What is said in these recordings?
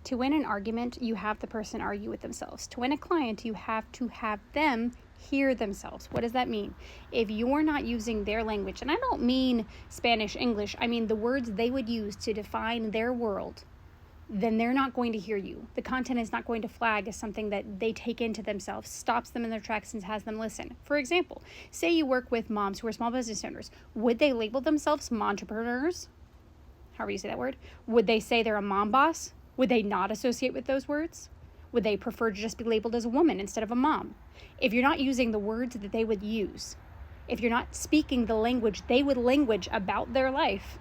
To win an argument, you have the person argue with themselves. To win a client, you have to have them hear themselves. What does that mean? If you're not using their language, and I don't mean Spanish, English, I mean the words they would use to define their world, then they're not going to hear you. The content is not going to flag as something that they take into themselves, stops them in their tracks, and has them listen. For example, say you work with moms who are small business owners. Would they label themselves entrepreneurs? However you say that word. Would they say they're a mom boss? Would they not associate with those words? Would they prefer to just be labeled as a woman instead of a mom? If you're not using the words that they would use, if you're not speaking the language they would language about their life,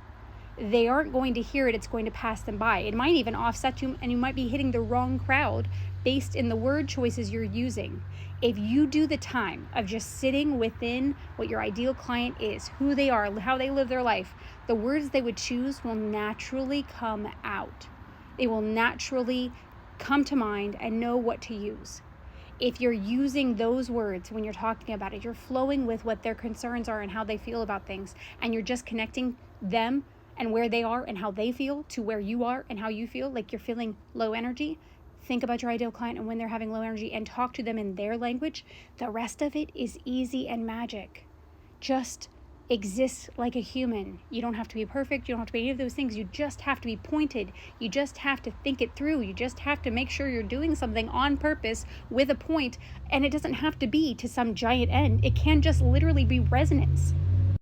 they aren't going to hear it. It's going to pass them by. It might even offset you, and you might be hitting the wrong crowd based in the word choices you're using. If you do the time of just sitting within what your ideal client is, who they are, how they live their life, the words they would choose will naturally come out. They will naturally come to mind and know what to use. If you're using those words when you're talking about it, you're flowing with what their concerns are and how they feel about things, and you're just connecting them and where they are and how they feel to where you are and how you feel, like you're feeling low energy. Think about your ideal client and when they're having low energy and talk to them in their language. The rest of it is easy and magic. Just exist like a human. You don't have to be perfect. You don't have to be any of those things. You just have to be pointed. You just have to think it through. You just have to make sure you're doing something on purpose with a point, and it doesn't have to be to some giant end. It can just literally be resonance.